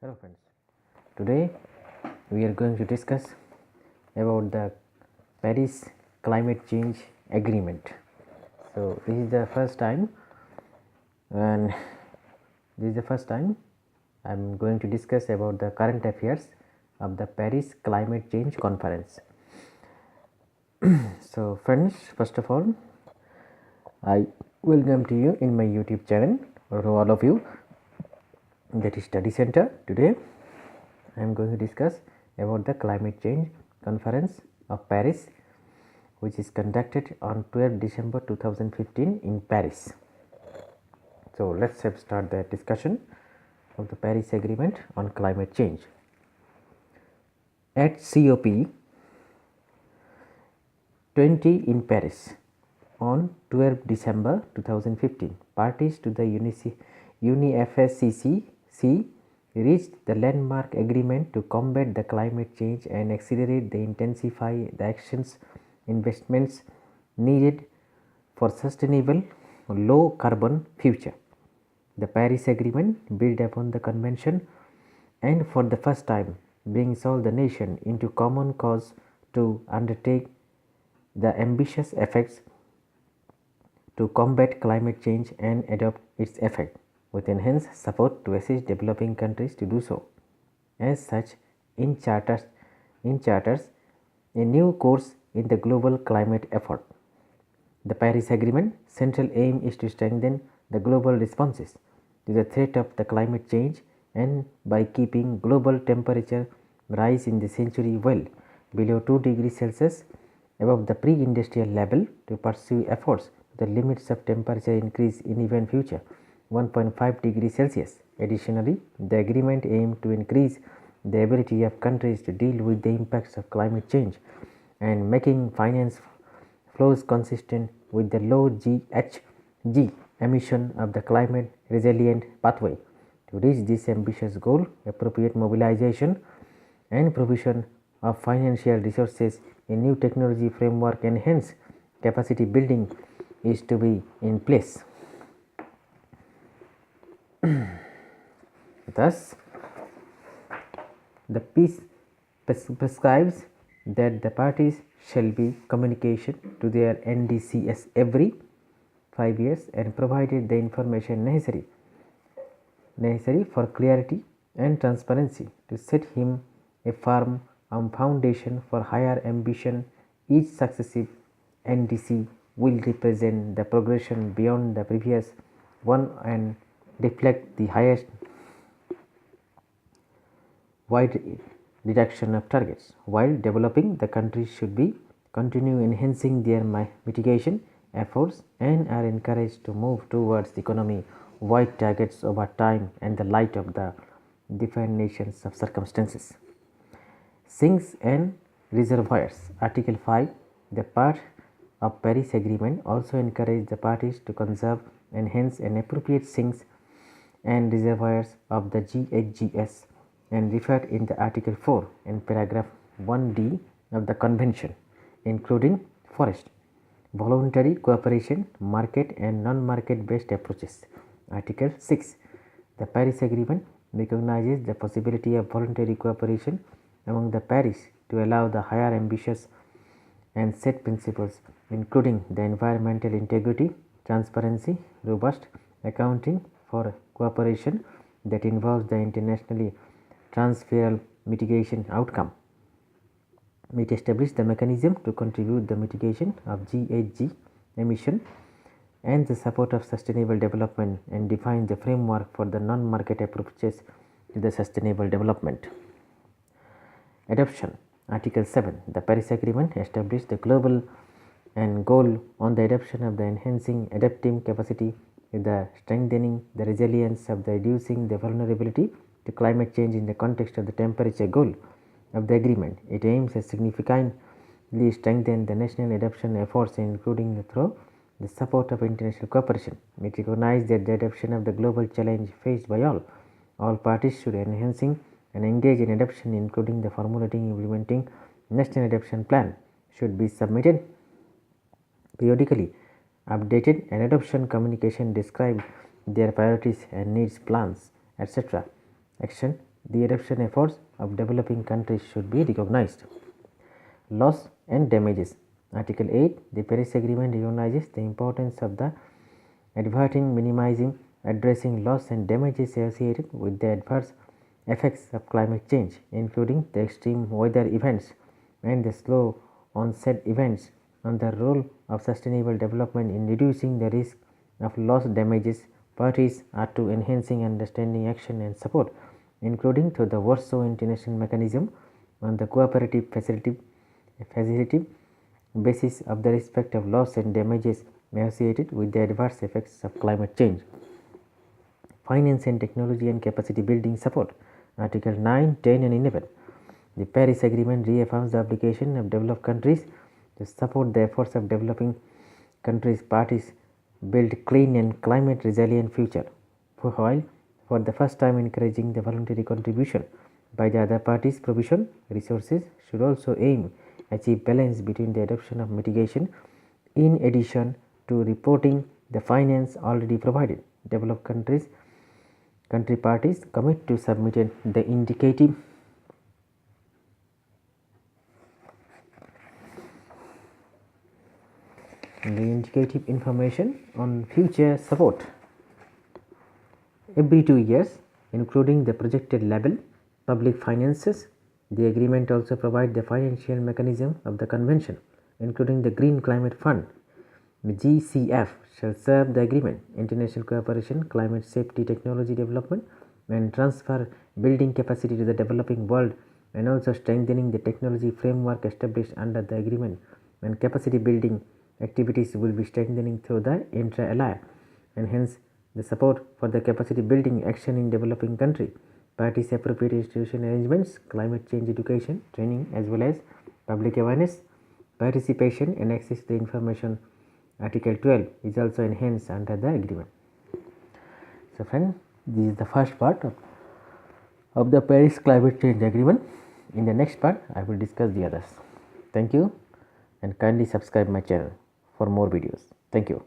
Hello friends, today we are going to discuss about the Paris Climate Change Agreement. So this is the first time and I am going to discuss about the current affairs of the Paris Climate Change Conference. So friends, first of all, I welcome to you in my YouTube channel, or all of you, that is Study Center. Today I am going to discuss about the climate change conference of Paris, which is conducted on 12 December 2015 in Paris. So let's start the discussion of the Paris Agreement on climate change. At COP 20 in Paris on 12 December 2015, parties to the UNFCCC reached the landmark agreement to combat the climate change and accelerate the intensify the actions investments needed for sustainable low carbon future. The Paris Agreement built upon the convention and for the first time brings all the nation into common cause to undertake the ambitious efforts to combat climate change and adopt its effect with enhanced support to assist developing countries to do so. As such, in charters a new course in the global climate effort. The Paris Agreement central aim is to strengthen the global responses to the threat of the climate change, and by keeping global temperature rise in the century well below 2 degrees Celsius above the pre-industrial level, to pursue efforts to the limits of temperature increase in even future 1.5 degrees Celsius. Additionally, the agreement aimed to increase the ability of countries to deal with the impacts of climate change and making finance flows consistent with the low GHG emission of the climate resilient pathway. To reach this ambitious goal, appropriate mobilization and provision of financial resources in new technology framework and hence capacity building is to be in place. Thus, the peace prescribes that the parties shall be communication to their NDCS every 5 years and provided the information necessary for clarity and transparency to set him a firm foundation for higher ambition. Each successive NDC will represent the progression beyond the previous one and reflect the highest wide reduction of targets. While developing, the countries should be continue enhancing their mitigation efforts and are encouraged to move towards the economy wide targets over time and the light of the different nations of circumstances. Sinks and reservoirs. Article 5. The part of Paris Agreement also encouraged the parties to conserve, enhance and appropriate sinks and reservoirs of the GHGs and referred in the Article 4 and paragraph 1D of the convention, including forest, voluntary cooperation, market and non-market based approaches. Article 6. The Paris Agreement recognizes the possibility of voluntary cooperation among the Paris to allow the higher ambitious and set principles, including the environmental integrity, transparency, robust accounting for cooperation that involves the internationally transferable mitigation outcome. It established the mechanism to contribute the mitigation of GHG emission and the support of sustainable development and define the framework for the non-market approaches to the sustainable development. Adoption. Article 7. The Paris Agreement established the global and goal on the adoption of the enhancing adaptive capacity with the strengthening the resilience of the reducing the vulnerability to climate change in the context of the temperature goal of the agreement. It aims at significantly strengthen the national adoption efforts, including through the support of international cooperation. It recognizes that the adoption of the global challenge faced by all parties should enhancing and engage in adoption, including the formulating implementing national adoption plan should be submitted periodically, updated and adoption communication describe their priorities and needs plans, etc. Action the adoption efforts of developing countries should be recognized. Loss and damages. Article 8, the Paris Agreement recognizes the importance of the adverting, minimizing, addressing loss and damages associated with the adverse effects of climate change, including the extreme weather events and the slow onset events, and the role of sustainable development in reducing the risk of loss damages. Parties are to enhancing understanding, action and support, including through the Warsaw International Mechanism on the cooperative facility basis of the respect of loss and damages associated with the adverse effects of climate change. Finance and technology and capacity building support. Article 9, 10 and 11. The Paris Agreement reaffirms the obligation of developed countries to support the efforts of developing countries. Parties build clean and climate resilient future, while for the first time encouraging the voluntary contribution by the other parties. Provision resources should also aim achieve balance between the adoption of mitigation in addition to reporting the finance already provided. Developed country parties commit to submitted the indicative information on future support every 2 years, including the projected level public finances. The agreement also provides the financial mechanism of the convention, including the Green Climate Fund. The GCF shall serve the agreement, international cooperation, climate safety, technology development and transfer, building capacity to the developing world, and also strengthening the technology framework established under the agreement. And capacity building activities will be strengthening through the intra-ally, and hence the support for the capacity building action in developing country. Parties appropriate institution arrangements, climate change education, training as well as public awareness, participation and access to the information. Article 12 is also enhanced under the agreement. So friend, this is the first part of the Paris Climate Change Agreement. In the next part, I will discuss the others. Thank you and kindly subscribe my channel for more videos. Thank you.